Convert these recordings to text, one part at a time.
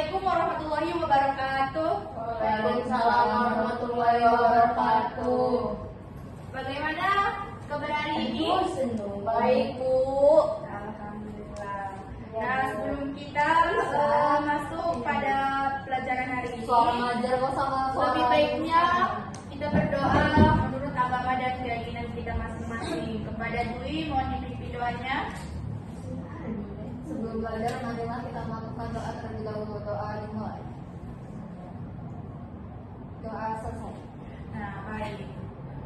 Assalamualaikum warahmatullahi wabarakatuh. Waalaikumsalam warahmatullahi wabarakatuh. Bagaimana kabar hari ini? Baik, Bu. Alhamdulillah. Nah, sebelum kita masuk pada pelajaran hari ini, Suara ngajar kok sama suara. lebih baiknya kita berdoa menurut agama dan keyakinan kita masing-masing. Kepada Dwi, mohon dipimpin doanya. Sebelum belajar, marilah kita melakukan doa terlebih dahulu. Doa dimulai. Doa selesai. Nah, baik.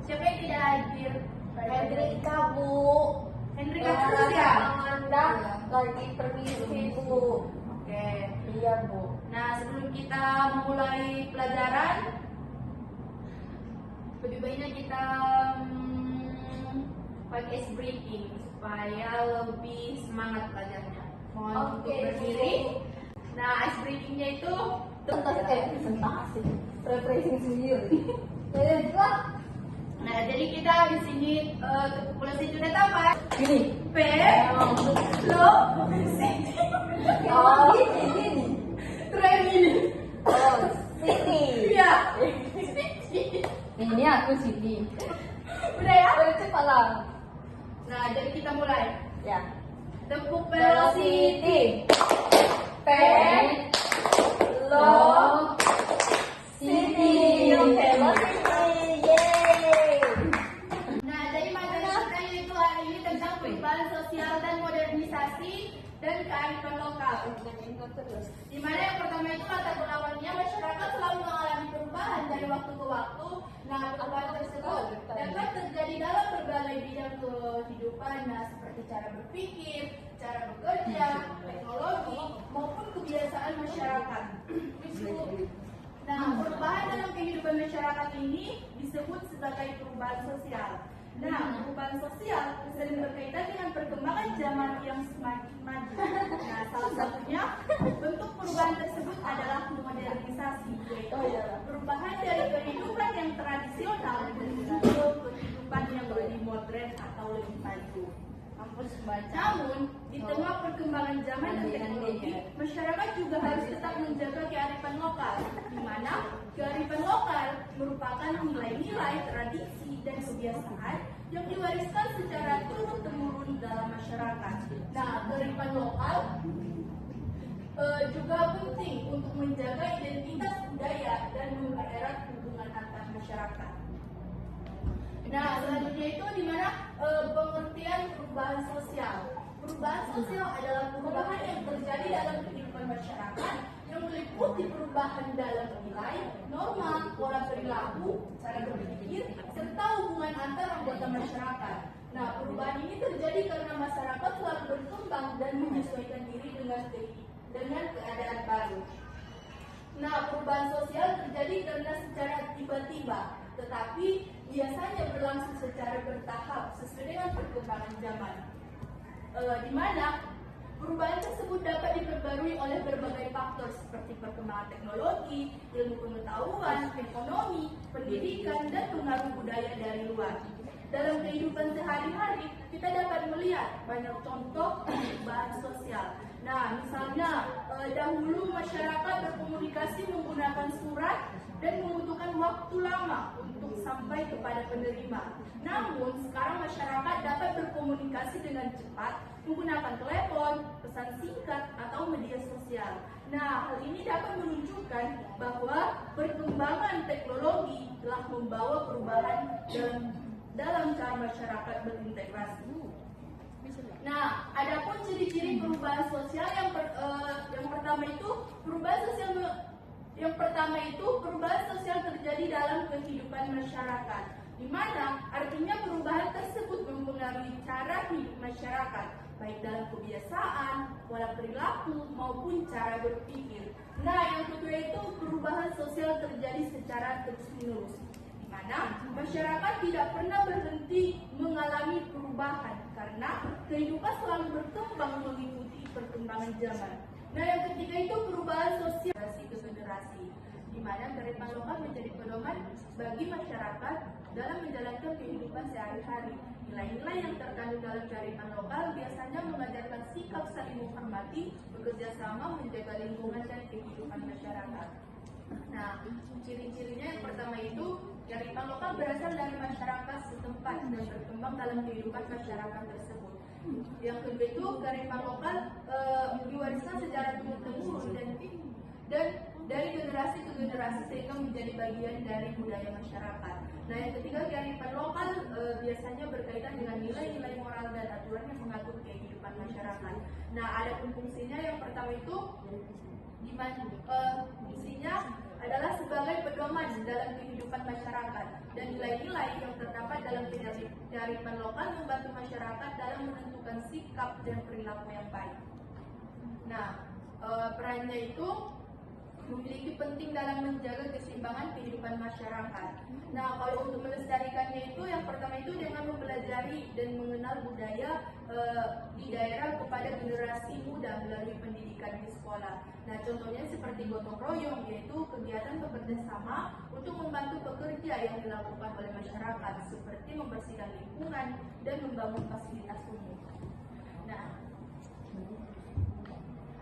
Siapa yang tidak hadir? Hendrika, Bu. Hendrika terus ya? Amanda lagi permisi, Bu. Oke. Iya, Bu. Nah, sebelum kita memulai pelajaran, lebih baiknya kita pakai ice breaking supaya lebih semangat belajarnya. Mohon untuk berdiri. Nah, ice breakingnya itu Presentasi. Refreshing sendiri. Ya, juga. Nah, jadi kita di sini populasi sudah tahu kan? Gini. P, lo, sini. Oh, gini. Try ini. Oh, sini. Iya. Ini aku sini. Udah ya? Cepat. Nah, jadi kita mulai. Ya. Tepuk velocity. P, lo, sini. Velocity. Yeay. Nah, jadi materi kita itu hari ini tentang perubahan sosial dan modernisasi dan kearifan lokal. Di mana yang pertama itu latar belakangnya masyarakat selalu mengalami perubahan dari waktu ke waktu. Nah, perubahan tersebut dapat terjadi dalam berbagai bidang kehidupan, nah seperti cara berpikir, cara bekerja, teknologi maupun kebiasaan masyarakat. Nah, perubahan dalam kehidupan masyarakat ini disebut sebagai perubahan sosial. Nah, perubahan sosial sering berkaitan dengan perkembangan zaman yang semakin maju. Nah, salah satunya bentuk perubahan tersebut adalah modernisasi, yaitu perubahan dari kehidupan yang tradisional menuju ke kehidupan yang lebih modern atau lebih maju. Namun, di tengah perkembangan zaman dan teknologi, masyarakat juga harus tetap menjaga kearifan lokal, di mana kearifan lokal merupakan nilai-nilai, tradisi, dan kebiasaan yang diwariskan secara turun-temurun dalam masyarakat. Nah, kearifan lokal juga penting untuk menjaga identitas budaya dan mempererat hubungan antar masyarakat. Nah, selanjutnya itu di mana pengertian perubahan sosial. Perubahan sosial adalah perubahan yang terjadi dalam kehidupan masyarakat yang meliputi perubahan dalam nilai, norma, pola perilaku, cara berpikir, serta hubungan antar anggota masyarakat. Nah, perubahan ini terjadi karena masyarakat selalu berkembang dan menyesuaikan diri dengan keadaan baru. Nah, perubahan sosial terjadi karena secara tiba-tiba, tetapi biasanya berlangsung secara bertahap sesuai dengan perkembangan zaman. Di mana perubahan tersebut dapat diperbarui oleh berbagai faktor seperti perkembangan teknologi, ilmu pengetahuan, ekonomi, pendidikan, dan pengaruh budaya dari luar. Dalam kehidupan sehari-hari, kita dapat melihat banyak contoh perubahan sosial. Nah, misalnya dahulu masyarakat berkomunikasi menggunakan surat dan membutuhkan waktu lama untuk sampai kepada penerima. Namun, sekarang masyarakat dapat berkomunikasi dengan cepat menggunakan telepon, pesan singkat, atau media sosial. Nah, hal ini dapat menunjukkan bahwa perkembangan teknologi telah membawa perubahan dalam cara masyarakat berintegrasi. Nah, adapun ciri-ciri perubahan sosial yang pertama itu perubahan sosial terjadi dalam kehidupan masyarakat, di mana artinya perubahan tersebut mempengaruhi cara hidup masyarakat, baik dalam kebiasaan, pola perilaku maupun cara berpikir. Nah, yang kedua itu perubahan sosial terjadi secara terus-menerus, di mana masyarakat tidak pernah berhenti mengalami perubahan karena kehidupan selalu berkembang mengikuti perkembangan zaman. Nah, yang ketiga itu perubahan sosial ke generasi, di mana kearifan lokal menjadi pedoman bagi masyarakat dalam menjalankan kehidupan sehari-hari. Nilai-nilai yang terkandung dalam kearifan lokal biasanya mengajarkan sikap saling menghormati, bekerja sama, menjaga lingkungan dan kehidupan masyarakat. Nah, ciri-cirinya yang pertama itu kearifan lokal berasal dari masyarakat setempat dan berkembang dalam kehidupan masyarakat tersebut. Yang kedua itu kearifan lokal diwariskan secara turun-temurun dan dari generasi ke generasi sehingga menjadi bagian dari budaya masyarakat. Nah, yang ketiga kearifan lokal biasanya berkaitan dengan nilai-nilai moral dan aturan yang mengatur kehidupan masyarakat. Nah, ada fungsinya yang pertama itu fungsinya adalah sebagai pedoman dalam kehidupan masyarakat dan nilai-nilai yang terdapat dalam kearifan lokal membantu masyarakat dalam menentukan sikap dan perilaku yang baik. Nah, perannya itu memiliki penting dalam menjaga keseimbangan kehidupan masyarakat. Nah, kalau untuk melestarikannya itu yang pertama itu dengan mempelajari dan mengenal budaya di daerah kepada generasi muda melalui pendidikan di sekolah. Nah, contohnya seperti gotong royong, yaitu kegiatan bekerja sama untuk membantu pekerja yang dilakukan oleh masyarakat seperti membersihkan lingkungan dan membangun fasilitas umum. Nah,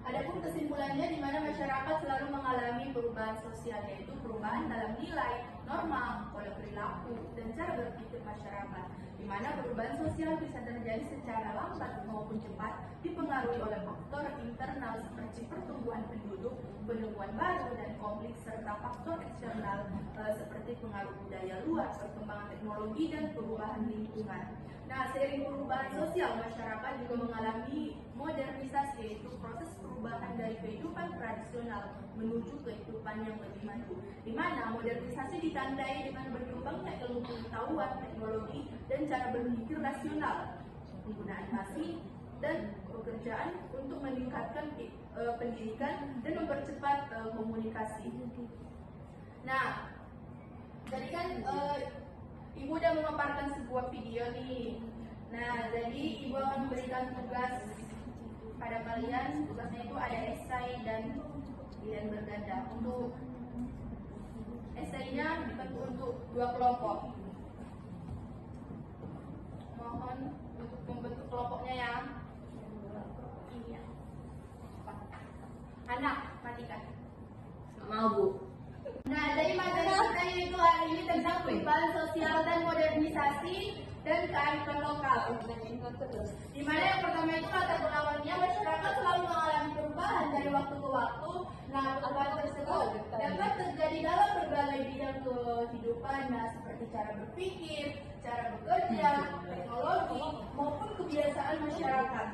adapun kesimpulannya di mana masyarakat selalu mengalami perubahan sosial, yaitu perubahan dalam nilai, norma, pola perilaku, dan cara berpikir masyarakat, di mana perubahan sosial bisa terjadi secara lambat maupun cepat, dipengaruhi oleh faktor internal seperti pertumbuhan penduduk, penemuan baru dan konflik, serta faktor eksternal seperti pengaruh budaya luar, perkembangan teknologi, dan perubahan lingkungan. Nah, seiring perubahan sosial, masyarakat juga mengalami modernisasi, yaitu proses perubahan dari kehidupan tradisional menuju kehidupan yang lebih maju, di mana modernisasi ditandai dengan berkembangnya ilmu pengetahuan, teknologi, dan cara berpikir rasional, penggunaan masih dan pekerjaan untuk meningkatkan pendidikan dan mempercepat komunikasi. Nah, jadi kan Ibu udah memaparkan sebuah video nih. Nah, jadi Ibu akan memberikan tugas pada kalian. Tugasnya itu ada esai dan pilihan berganda. Untuk esainya dibagi untuk 2 kelompok. Mohon untuk membentuk kelompoknya ya. Ini ya. Anak, matikan. Mau, Bu. Nah, dari materi kita itu hari ini tentang perubahan sosial dan modernisasi dan kearifan lokal. Di mana yang pertama itu latar belakangnya masyarakat selalu mengalami perubahan dari waktu ke waktu. Nah, perubahan tersebut dapat terjadi dalam berbagai bidang kehidupan, nah seperti cara berpikir, cara bekerja, teknologi maupun kebiasaan masyarakat.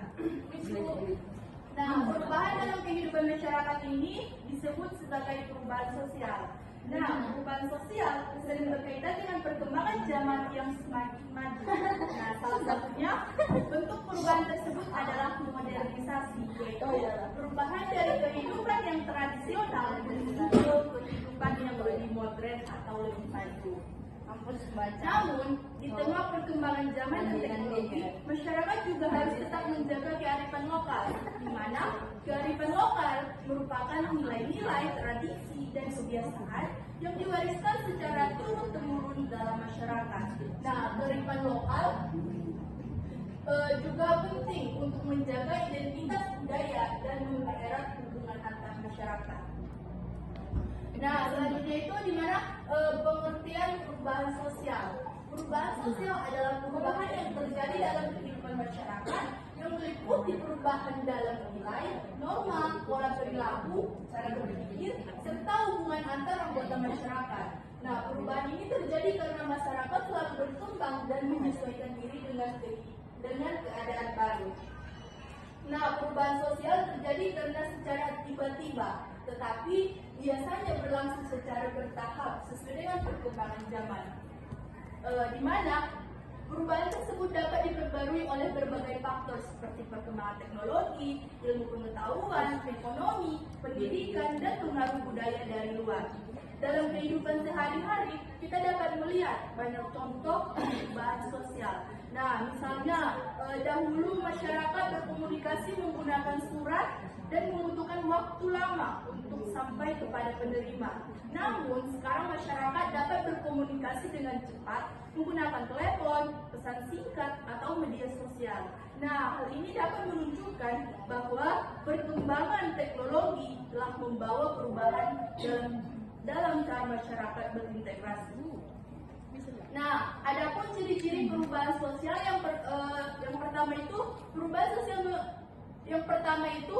Nah, perubahan dalam kehidupan masyarakat ini disebut sebagai perubahan sosial. Nah, perubahan sosial sering berkaitan dengan perkembangan zaman yang semakin maju. Nah, salah satunya bentuk perubahan tersebut adalah modernisasi, yaitu perubahan dari kehidupan yang tradisional menuju kehidupan yang lebih modern atau lebih maju. Namun, di tengah perkembangan zaman dan teknologi, masyarakat juga harus tetap menjaga kearifan lokal, di mana kearifan lokal merupakan nilai-nilai, tradisi, dan kebiasaan yang diwariskan secara turun-temurun dalam masyarakat. Nah, kearifan lokal juga penting untuk menjaga identitas budaya dan mempererat hubungan antar masyarakat. Nah, selanjutnya itu di mana pengertian perubahan sosial. Perubahan sosial adalah perubahan yang terjadi dalam kehidupan masyarakat yang meliputi perubahan dalam nilai, norma, pola perilaku, cara berpikir, serta hubungan antar anggota masyarakat. Nah, perubahan ini terjadi karena masyarakat selalu berkembang dan menyesuaikan diri dengan keadaan baru. Nah, perubahan sosial terjadi karena secara tiba-tiba, tetapi biasanya berlangsung secara bertahap sesuai dengan perkembangan zaman. Di mana perubahan tersebut dapat diperbarui oleh berbagai faktor seperti perkembangan teknologi, ilmu pengetahuan, ekonomi, pendidikan, dan pengaruh budaya dari luar. Dalam kehidupan sehari-hari, kita dapat melihat banyak contoh perubahan sosial. Nah, misalnya dahulu masyarakat berkomunikasi menggunakan surat dan membutuhkan waktu lama untuk sampai kepada penerima. Namun, sekarang masyarakat dapat berkomunikasi dengan cepat menggunakan telepon, pesan singkat, atau media sosial. Nah, hal ini dapat menunjukkan bahwa perkembangan teknologi telah membawa perubahan dalam cara masyarakat berintegrasi. Nah, adapun ciri-ciri perubahan sosial yang pertama itu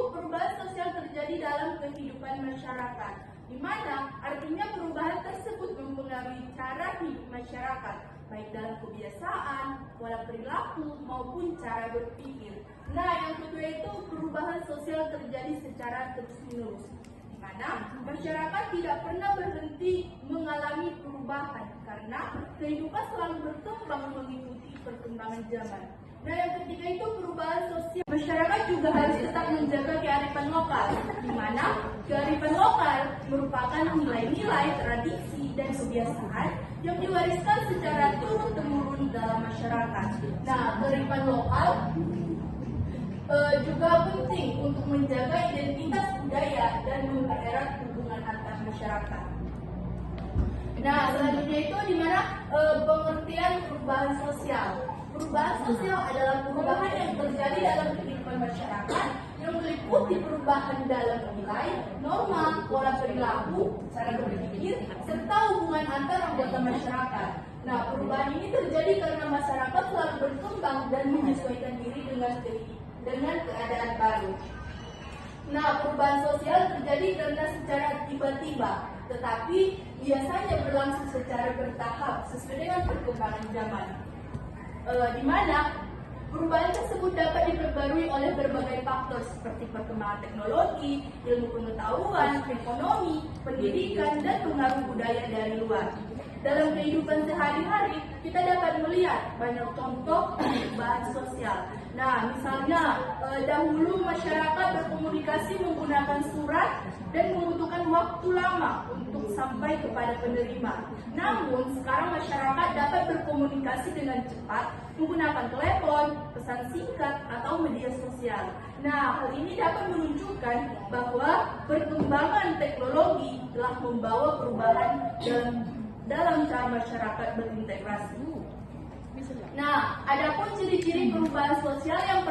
perubahan sosial terjadi dalam kehidupan masyarakat, di mana artinya perubahan tersebut mempengaruhi cara hidup masyarakat, baik dalam kebiasaan, pola perilaku maupun cara berpikir. Nah, yang kedua itu perubahan sosial terjadi secara terus-menerus, di mana masyarakat tidak pernah berhenti mengalami perubahan karena kehidupan selalu berkembang mengikuti perkembangan zaman. Nah, yang ketiga itu perubahan sosial. Masyarakat juga harus tetap menjaga kearifan lokal, di mana kearifan lokal merupakan nilai-nilai, tradisi, dan kebiasaan yang diwariskan secara turun-temurun dalam masyarakat. Nah, kearifan lokal juga penting untuk menjaga identitas budaya dan mempererat hubungan antar masyarakat. Nah, selanjutnya itu di mana pengertian perubahan sosial. Perubahan sosial adalah perubahan yang terjadi dalam kehidupan masyarakat yang meliputi perubahan dalam nilai, norma, pola perilaku, cara berpikir, serta hubungan antar anggota masyarakat. Nah, perubahan ini terjadi karena masyarakat selalu berkembang dan menyesuaikan diri dengan keadaan baru. Nah, perubahan sosial terjadi karena secara tiba-tiba, tetapi biasanya berlangsung secara bertahap sesuai dengan perkembangan zaman. Di mana perubahan tersebut dapat diperbarui oleh berbagai faktor seperti perkembangan teknologi, ilmu pengetahuan, ekonomi, pendidikan, dan pengaruh budaya dari luar. Dalam kehidupan sehari-hari, kita dapat melihat banyak contoh perubahan sosial. Nah, misalnya dahulu masyarakat berkomunikasi menggunakan surat dan membutuhkan waktu lama untuk sampai kepada penerima. Namun, sekarang masyarakat dapat berkomunikasi dengan cepat menggunakan telepon, pesan singkat, atau media sosial. Nah, hal ini dapat menunjukkan bahwa perkembangan teknologi telah membawa perubahan dalam cara masyarakat berintegrasi. Nah, adapun ciri-ciri perubahan sosial yang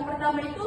pertama itu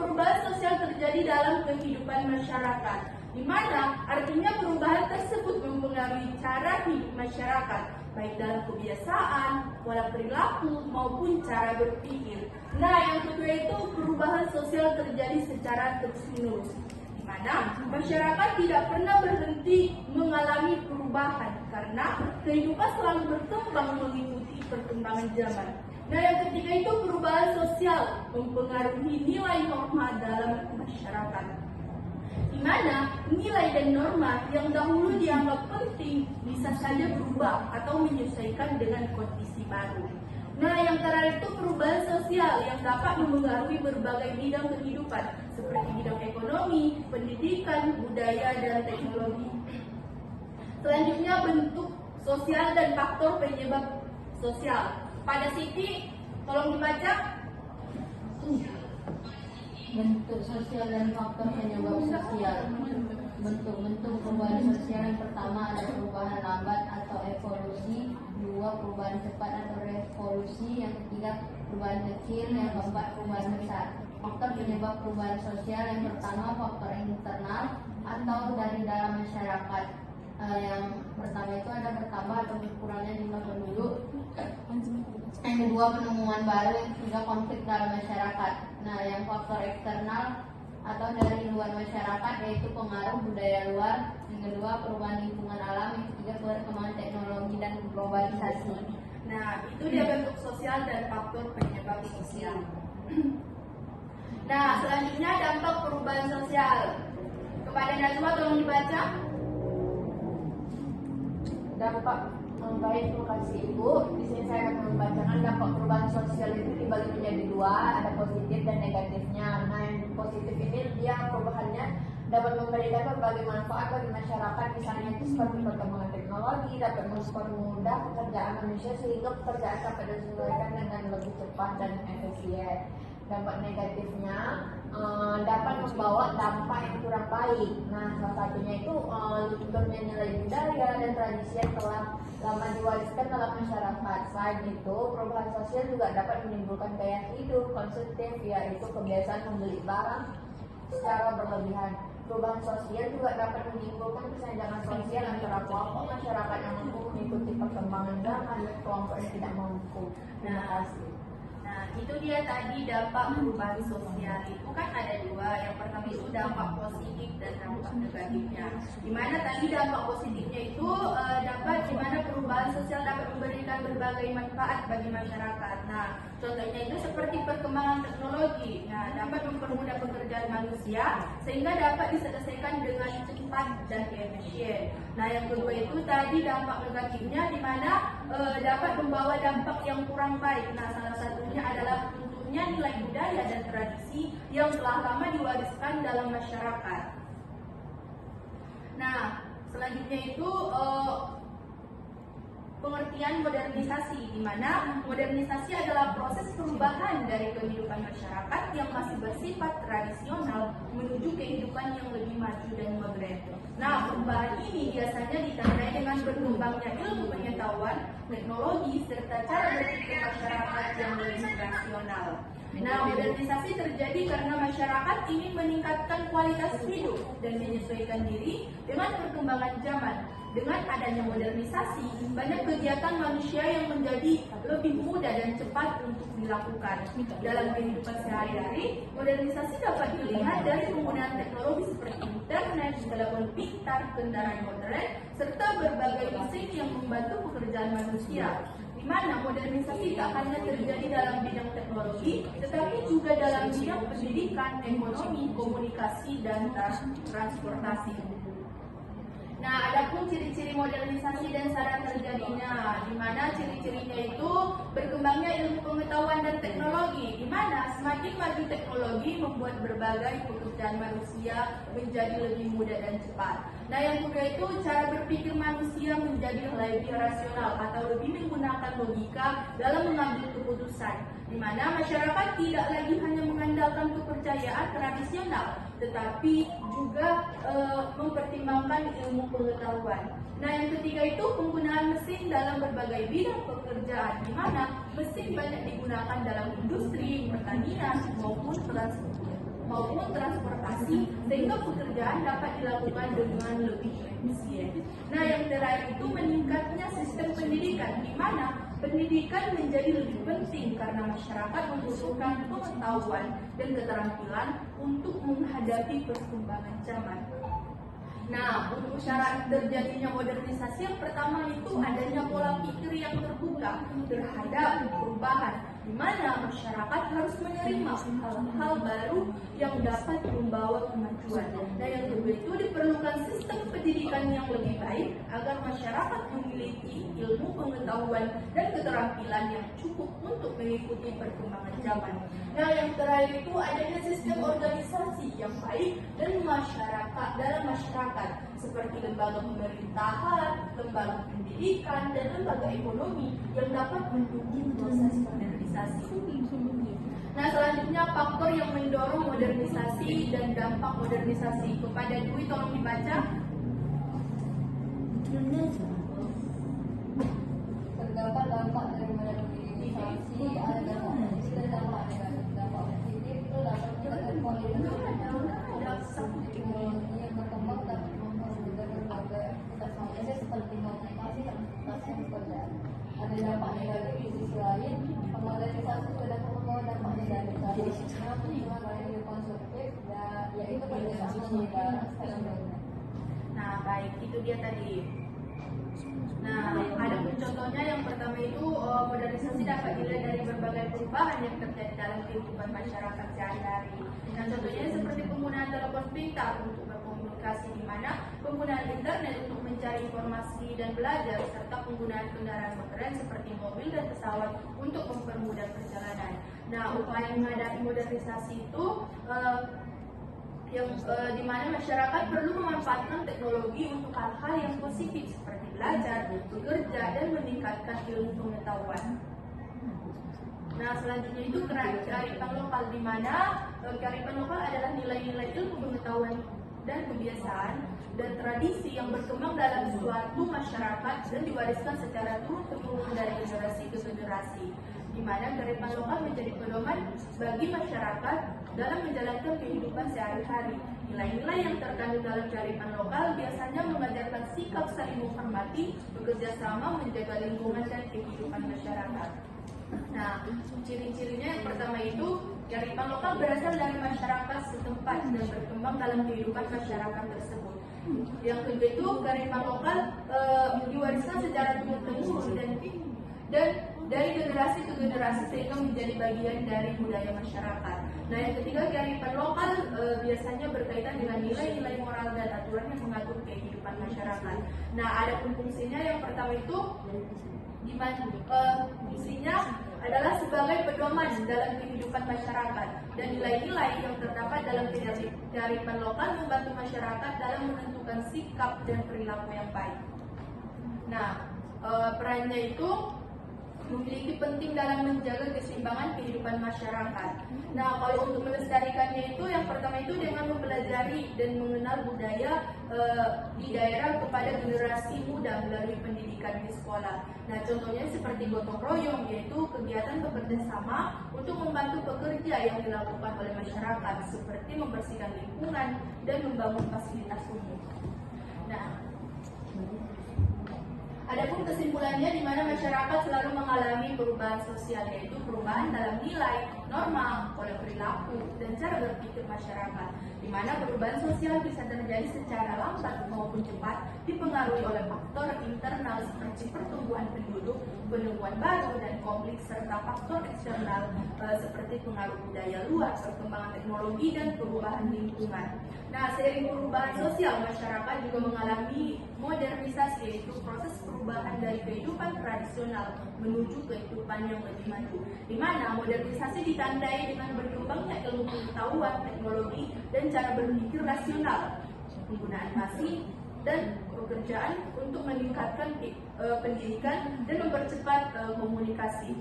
perubahan sosial terjadi dalam kehidupan masyarakat, di mana artinya perubahan tersebut mempengaruhi cara hidup masyarakat, baik dalam kebiasaan, pola perilaku maupun cara berpikir. Nah, yang kedua itu perubahan sosial terjadi secara terus-menerus, di mana masyarakat tidak pernah berhenti mengalami perubahan karena kehidupan selalu berkembang mengikuti perkembangan zaman. Nah, yang ketiga itu perubahan sosial mempengaruhi nilai norma dalam masyarakat, di mana nilai dan norma yang dahulu dianggap penting bisa saja berubah atau menyesuaikan dengan kondisi baru. Nah, yang terakhir itu perubahan sosial yang dapat mempengaruhi berbagai bidang kehidupan seperti bidang ekonomi, pendidikan, budaya, dan teknologi. Selanjutnya bentuk sosial dan faktor penyebab sosial. Pada Siti, tolong dibaca. Bentuk sosial dan faktor penyebab sosial. Bentuk-bentuk perubahan sosial yang pertama ada perubahan lambat atau evolusi, dua perubahan cepat atau revolusi, yang ketiga perubahan kecil, yang keempat perubahan besar. Faktor penyebab perubahan sosial yang pertama faktor internal atau dari dalam masyarakat. Yang pertama itu ada bertambah atau berkurangnya jumlah penduduk. Yang kedua penemuan baru, yang ketiga konflik dalam masyarakat. Nah, yang faktor eksternal atau dari luar masyarakat yaitu pengaruh budaya luar. Yang kedua perubahan lingkungan alam. Yang ketiga perkembangan teknologi dan globalisasi. Nah, itu dia bentuk sosial dan faktor penyebab sosial. Nah, selanjutnya dampak perubahan sosial. Kepada Najwa tolong dibaca. Dampak baik, terima kasih Ibu. Di sini saya akan membacakan dampak perubahan sosial itu dibagi menjadi dua, ada positif dan negatifnya. Nah, yang positif ini dia perubahannya dapat memberikan berbagai manfaat bagi masyarakat, misalnya itu seperti perkembangan teknologi, dapat mempermudah pekerjaan manusia sehingga pekerjaan dapat diselesaikan dengan lebih cepat dan efisien. dampak negatifnya dapat membawa dampak yang kurang baik. Nah, salah satunya itu lunturnya nilai budaya dan tradisi yang telah lama diwariskan dalam masyarakat. Selain itu, perubahan sosial juga dapat menimbulkan gaya hidup konsumtif, yaitu kebiasaan membeli barang secara berlebihan. Perubahan sosial juga dapat menimbulkan kesenjangan sosial antara kelompok masyarakat yang mampu mengikuti perkembangan zaman dan kelompok yang tidak mampu. Terima kasih. Nah, itu dia tadi dampak perubahan sosial. Itu kan ada dua. Yang pertama itu dampak positif dan dampak negatifnya. Dimana tadi dampak positifnya itu dapat dimana perubahan sosial dapat memberikan berbagai manfaat bagi masyarakat. Nah, contohnya itu seperti perkembangan teknologi. Nah, dapat mempermudah pekerjaan manusia sehingga dapat diselesaikan dengan cepat dan efisien. Nah, yang kedua itu tadi dampak negatifnya dimana dapat membawa dampak yang kurang baik. Nah, salah satunya adalah lunturnya nilai budaya dan tradisi yang telah lama diwariskan dalam masyarakat. Nah, selanjutnya itu pengertian modernisasi, di mana modernisasi adalah proses perubahan dari kehidupan masyarakat yang masih bersifat tradisional menuju kehidupan yang lebih maju dan modern. Nah, perubahan ini biasanya ditandai dengan berkembangnya ilmu pengetahuan, teknologi, serta cara berpikir masyarakat yang lebih rasional. Nah, modernisasi terjadi karena masyarakat ingin meningkatkan kualitas hidup dan menyesuaikan diri dengan perkembangan zaman. Dengan adanya modernisasi, banyak kegiatan manusia yang menjadi lebih mudah dan cepat untuk dilakukan. Dalam kehidupan sehari-hari, modernisasi dapat dilihat dari penggunaan teknologi seperti internet, telepon pintar, kendaraan modern, serta berbagai mesin yang membantu pekerjaan manusia. Di mana modernisasi tak hanya terjadi dalam bidang teknologi, tetapi juga dalam bidang pendidikan, ekonomi, komunikasi, dan transportasi. Nah, adapun ciri-ciri modernisasi dan cara terjadinya, di mana ciri-cirinya itu berkembangnya ilmu pengetahuan dan teknologi, di mana semakin maju teknologi membuat berbagai pekerjaan manusia menjadi lebih mudah dan cepat. Nah, yang kedua itu cara berpikir manusia menjadi lebih rasional atau lebih menggunakan logika dalam mengambil keputusan, di mana masyarakat tidak lagi hanya mengandalkan kepercayaan tradisional, tetapi juga mempertimbangkan ilmu pengetahuan. Nah, yang ketiga itu penggunaan mesin dalam berbagai bidang pekerjaan, di mana mesin banyak digunakan dalam industri, pertanian, maupun transportasi, sehingga pekerjaan dapat dilakukan dengan lebih efisien. Nah, yang terakhir itu meningkatnya sistem pendidikan, di mana pendidikan menjadi lebih penting karena masyarakat membutuhkan pengetahuan dan keterampilan untuk menghadapi perkembangan zaman. Nah, untuk syarat terjadinya modernisasi yang pertama itu adanya pola pikir yang terbuka terhadap perubahan, di mana masyarakat harus menerima hal-hal baru yang dapat membawa kemajuan. Nah, yang kedua itu diperlukan sistem pendidikan yang lebih baik agar masyarakat memiliki ilmu pengetahuan dan keterampilan yang cukup untuk mengikuti perkembangan zaman. Nah, yang terakhir itu adanya sistem organisasi yang baik dan dalam masyarakat seperti lembaga pemerintahan, lembaga pendidikan, dan lembaga ekonomi yang dapat mendukung proses modernisasi. Nah, selanjutnya faktor yang mendorong modernisasi dan dampak modernisasi. Kepada Dwi, tolong dibaca. Terdapat dampak dari modernisasi, ada dampak positif dan dampak negatif. Dampak positif itu dapat meningkatkan kualitas teknologi yang berkembang dapat mempermudah berbagai aktivitas manusia seperti komunikasi, transportasi, dan pekerjaan. Ada dampak negatif di sisi lain, modernisasi juga dapat membawa dampak negatif. Salah satunya gaya hidup konsumtif, yaitu perbedaan penggunaan secara beragam. Nah, baik, itu dia tadi. Nah, ada pun contohnya yang pertama itu modernisasi dapat dilihat dari berbagai perubahan yang terjadi dalam kehidupan masyarakat sehari-hari. Nah, contohnya seperti penggunaan telepon pintar untuk berkomunikasi, di mana penggunaan internet untuk mencari informasi dan belajar, serta penggunaan kendaraan modern seperti mobil dan pesawat untuk mempermudah perjalanan. Nah, upaya menghadapi modernisasi itu di mana masyarakat perlu memanfaatkan teknologi untuk hal-hal yang positif seperti belajar, bekerja, dan meningkatkan ilmu pengetahuan. Nah, selanjutnya itu kearifan lokal, di mana kearifan lokal adalah nilai-nilai ilmu pengetahuan dan kebiasaan dan tradisi yang berkembang dalam suatu masyarakat dan diwariskan secara turun-temurun dari generasi ke generasi, di mana kearifan lokal menjadi pedoman bagi masyarakat dalam menjalankan kehidupan sehari-hari. Nilai-nilai yang terkandung dalam kearifan lokal biasanya mengajarkan sikap saling menghormati, bekerja sama, menjaga lingkungan dan kehidupan masyarakat. Nah, ciri-cirinya yang pertama itu kearifan lokal berasal dari masyarakat setempat dan berkembang dalam kehidupan masyarakat tersebut. Yang kedua itu kearifan lokal diwariskan secara turun-temurun dan dari generasi ke generasi sehingga menjadi bagian dari budaya masyarakat. Nah, yang ketiga kearifan lokal biasanya berkaitan dengan nilai-nilai moral dan aturan yang mengatur kehidupan masyarakat. Nah, ada pun fungsinya yang pertama itu fungsinya adalah sebagai pedoman dalam kehidupan masyarakat dan nilai-nilai yang terdapat dalam kearifan lokal membantu masyarakat dalam menentukan sikap dan perilaku yang baik. Nah, perannya itu memiliki penting dalam menjaga keseimbangan kehidupan masyarakat. Nah, kalau untuk melestarikannya itu yang pertama itu dengan mempelajari dan mengenal budaya di daerah kepada generasi muda melalui pendidikan di sekolah. Nah, contohnya seperti gotong royong, yaitu kegiatan bekerja sama untuk membantu pekerja yang dilakukan oleh masyarakat seperti membersihkan lingkungan dan membangun fasilitas umum. Nah, adapun kesimpulannya di mana masyarakat selalu mengalami perubahan sosial, yaitu perubahan dalam nilai, norma, pola perilaku, dan cara berpikir masyarakat, di mana perubahan sosial bisa terjadi secara lambat maupun cepat, dipengaruhi oleh faktor internal seperti pertumbuhan penduduk, penemuan baru dan konflik, serta faktor eksternal seperti pengaruh budaya luar, perkembangan teknologi, dan perubahan lingkungan. Nah, seiring perubahan sosial, masyarakat juga mengalami modernisasi, yaitu proses perubahan dari kehidupan tradisional menuju kehidupan yang lebih maju, di mana modernisasi ditandai dengan berkembangnya ilmu pengetahuan, teknologi, dan cara berpikir rasional, penggunaan masih dan pekerjaan untuk meningkatkan pendidikan dan mempercepat komunikasi.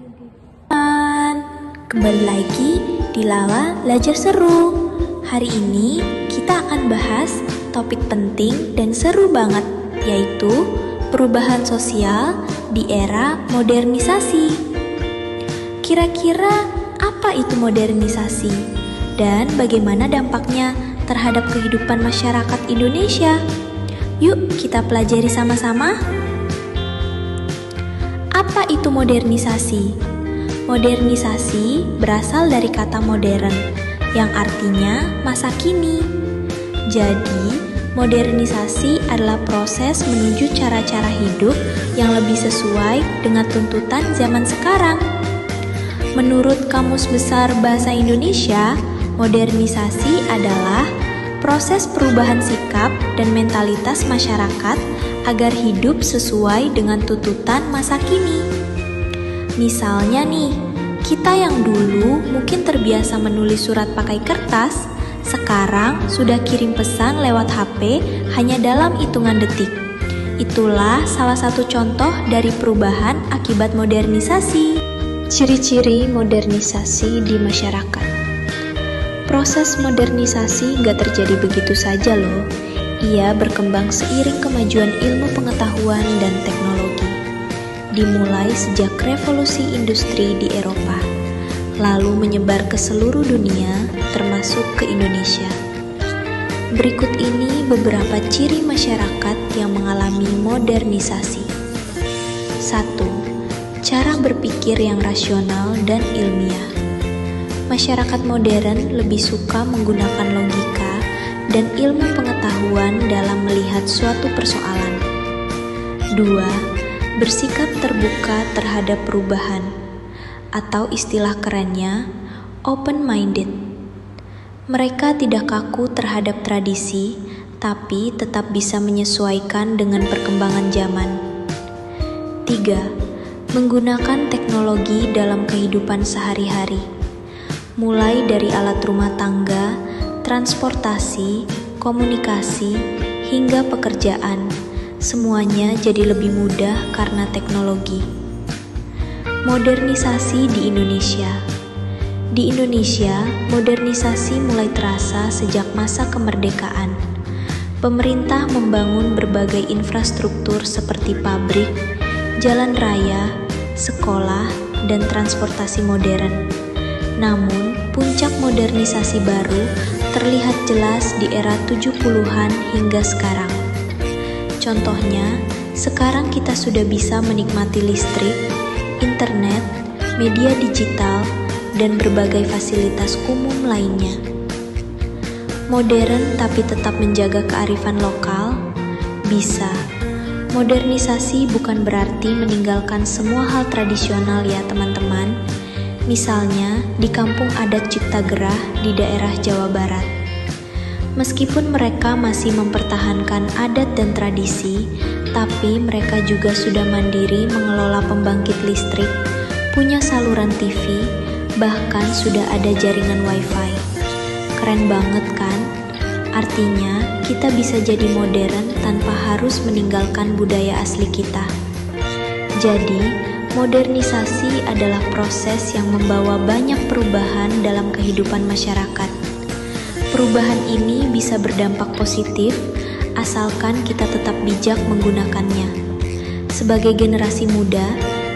Kembali lagi di Lala Belajar Seru. Hari ini kita akan bahas topik penting dan seru banget, yaitu perubahan sosial di era modernisasi. Kira-kira apa itu modernisasi dan bagaimana dampaknya terhadap kehidupan masyarakat Indonesia? Yuk kita pelajari sama-sama. Apa itu modernisasi? Modernisasi berasal dari kata modern, yang artinya masa kini. Jadi, modernisasi adalah proses menuju cara-cara hidup yang lebih sesuai dengan tuntutan zaman sekarang. Menurut Kamus Besar Bahasa Indonesia, modernisasi adalah proses perubahan sikap dan mentalitas masyarakat agar hidup sesuai dengan tuntutan masa kini. Misalnya nih, kita yang dulu mungkin terbiasa menulis surat pakai kertas, sekarang sudah kirim pesan lewat HP hanya dalam hitungan detik. Itulah salah satu contoh dari perubahan akibat modernisasi. Ciri-ciri modernisasi di masyarakat. Proses modernisasi gak terjadi begitu saja loh. Ia berkembang seiring kemajuan ilmu pengetahuan dan teknologi. Dimulai sejak revolusi industri di Eropa, lalu menyebar ke seluruh dunia, termasuk ke Indonesia. Berikut ini beberapa ciri masyarakat yang mengalami modernisasi. 1. Cara berpikir yang rasional dan ilmiah. Masyarakat modern lebih suka menggunakan logika dan ilmu pengetahuan dalam melihat suatu persoalan. 2. Bersikap terbuka terhadap perubahan, atau istilah kerennya, open-minded. Mereka tidak kaku terhadap tradisi, tapi tetap bisa menyesuaikan dengan perkembangan zaman. 3. Menggunakan teknologi dalam kehidupan sehari-hari, mulai dari alat rumah tangga, transportasi, komunikasi, hingga pekerjaan. Semuanya jadi lebih mudah karena teknologi. Modernisasi di Indonesia. Di Indonesia, modernisasi mulai terasa sejak masa kemerdekaan. Pemerintah membangun berbagai infrastruktur seperti pabrik, jalan raya, sekolah, dan transportasi modern. Namun, puncak modernisasi baru terlihat jelas di era 70-an hingga sekarang. Contohnya, sekarang kita sudah bisa menikmati listrik, internet, media digital, dan berbagai fasilitas umum lainnya. Modern tapi tetap menjaga kearifan lokal? Bisa. Modernisasi bukan berarti meninggalkan semua hal tradisional ya teman-teman. Misalnya di kampung adat Ciptagerah di daerah Jawa Barat. Meskipun mereka masih mempertahankan adat dan tradisi, tapi mereka juga sudah mandiri mengelola pembangkit listrik, punya saluran TV, bahkan sudah ada jaringan wifi. Keren banget kan? Artinya, kita bisa jadi modern tanpa harus meninggalkan budaya asli kita. Jadi, modernisasi adalah proses yang membawa banyak perubahan dalam kehidupan masyarakat. Perubahan ini bisa berdampak positif, asalkan kita tetap bijak menggunakannya. Sebagai generasi muda,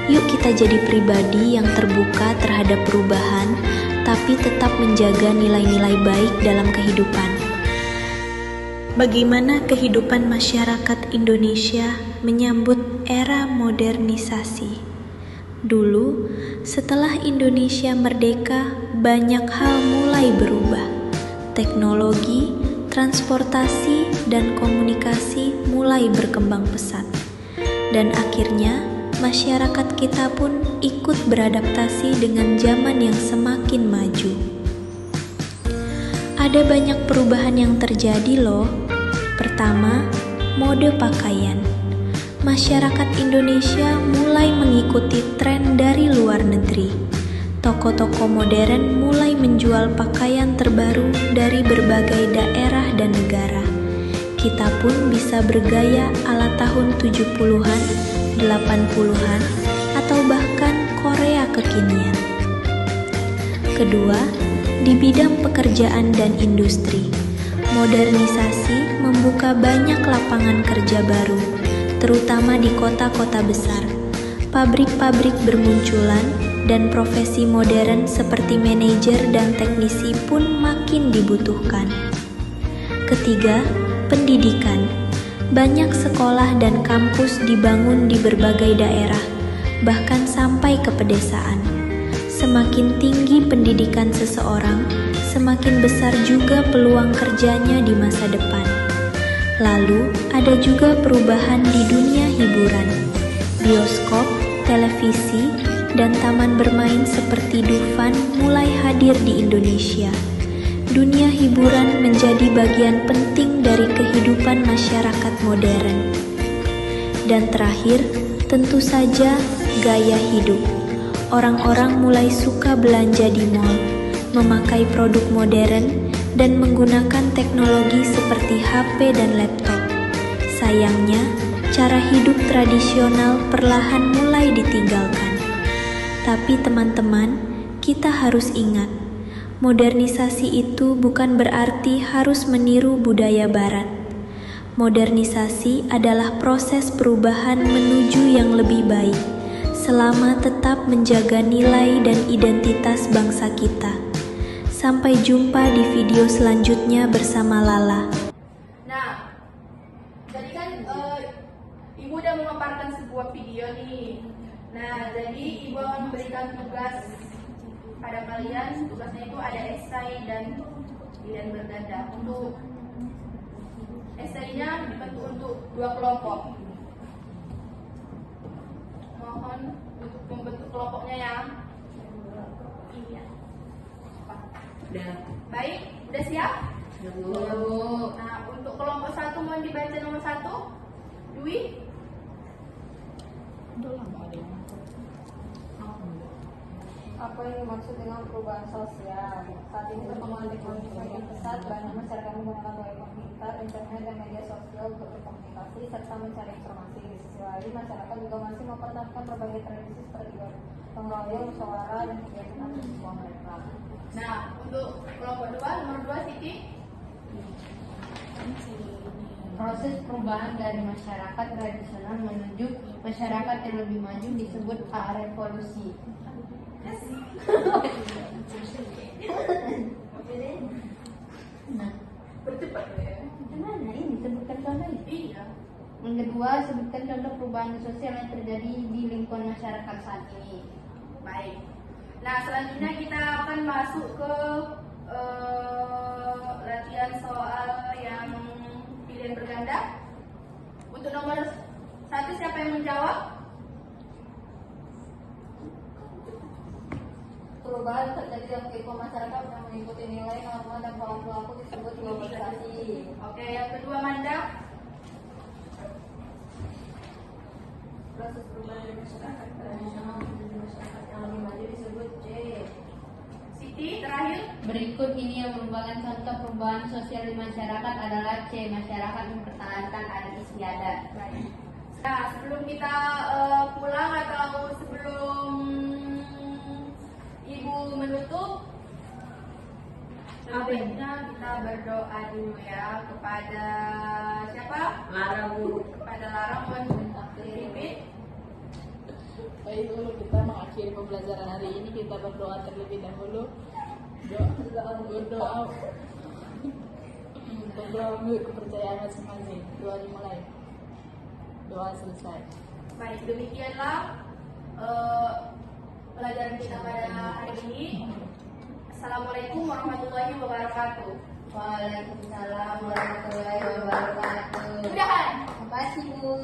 yuk kita jadi pribadi yang terbuka terhadap perubahan, tapi tetap menjaga nilai-nilai baik dalam kehidupan. Bagaimana kehidupan masyarakat Indonesia menyambut era modernisasi? Dulu, setelah Indonesia merdeka, banyak hal mulai berubah. Teknologi, transportasi, dan komunikasi mulai berkembang pesat. Dan akhirnya, masyarakat kita pun ikut beradaptasi dengan zaman yang semakin maju. Ada banyak perubahan yang terjadi loh. Pertama, mode pakaian. Masyarakat Indonesia mulai mengikuti tren dari luar negeri. Toko-toko modern mulai menjual pakaian terbaru dari berbagai daerah dan negara. Kita pun bisa bergaya ala tahun 70-an, 80-an, atau bahkan Korea kekinian. Kedua, di bidang pekerjaan dan industri, modernisasi membuka banyak lapangan kerja baru, terutama di kota-kota besar. Pabrik-pabrik bermunculan, dan profesi modern seperti manajer dan teknisi pun makin dibutuhkan. Ketiga, pendidikan. Banyak sekolah dan kampus dibangun di berbagai daerah, bahkan sampai ke pedesaan. Semakin tinggi pendidikan seseorang, semakin besar juga peluang kerjanya di masa depan. Lalu, ada juga perubahan di dunia hiburan. Bioskop, televisi, dan taman bermain seperti Dufan mulai hadir di Indonesia. Dunia hiburan menjadi bagian penting dari kehidupan masyarakat modern. Dan terakhir, tentu saja gaya hidup. Orang-orang mulai suka belanja di mal, memakai produk modern, dan menggunakan teknologi seperti HP dan laptop. Sayangnya, cara hidup tradisional perlahan mulai ditinggalkan. Tapi teman-teman, kita harus ingat, modernisasi itu bukan berarti harus meniru budaya barat. Modernisasi adalah proses perubahan menuju yang lebih baik, selama tetap menjaga nilai dan identitas bangsa kita. Sampai jumpa di video selanjutnya bersama Lala. Nah, jadi kan Ibu udah memaparkan sebuah video nih. Nah, jadi Ibu akan memberikan tugas pada kalian. Tugasnya itu ada esai dan pilihan berganda. Untuk esainya dibentuk untuk 2 kelompok. Mohon untuk membentuk kelompoknya ya. Iya. Udah. Baik, udah siap? Bu. Nah, untuk kelompok 1 mohon dibaca nomor 1. Dwi. Apa yang dimaksud dengan perubahan sosial? Saat ini perkembangan teknologi semakin pesat, banyak masyarakat menggunakan telepon pintar, internet, dan media sosial untuk berkomunikasi serta mencari informasi. Di sisi lain, masyarakat juga masih mempertahankan berbagai tradisi seperti gotong royong, suara, dan kegiatan siswa mereka. Nah, untuk kelompok 2, nomor 2 Siti. Proses perubahan dari masyarakat tradisional menuju masyarakat yang lebih maju disebut revolusi. Nah, Bercepat ya. gimana ini? Sebutkan contoh ini. Iya. Yang kedua, sebutkan contoh perubahan sosial yang terjadi di lingkungan masyarakat saat ini. Baik. Nah, selanjutnya kita akan masuk ke latihan soal yang pilihan berganda. Untuk nomor 1 siapa yang menjawab? Perubahan terjadi dalam kehidupan masyarakat yang mengikuti nilai, norma, dan pola-perilaku disebut globalisasi. Oke, yang kedua Manda. Proses perubahan dari masyarakat tradisional menuju masyarakat yang lebih maju disebut C. Siti terakhir. Berikut ini yang merupakan contoh perubahan sosial di masyarakat adalah C. Masyarakat mempertahankan adat istiadat. Nah, sebelum kita pulang atau sebelum Ibu menutup, sebaiknya kita berdoa dulu ya kepada siapa? Lara Bu. Kepada Lara, mohon dipimpin. Baik dulu kita mengakhiri pembelajaran hari ini, kita berdoa terlebih dahulu. Berdoa untuk kepercayaan masing-masing. Doa dimulai. Doa selesai. Baik, demikianlah pelajaran kita pada hari ini. Assalamualaikum warahmatullahi wabarakatuh. Waalaikumsalam warahmatullahi wabarakatuh. Udahan. Terima kasih, Bu.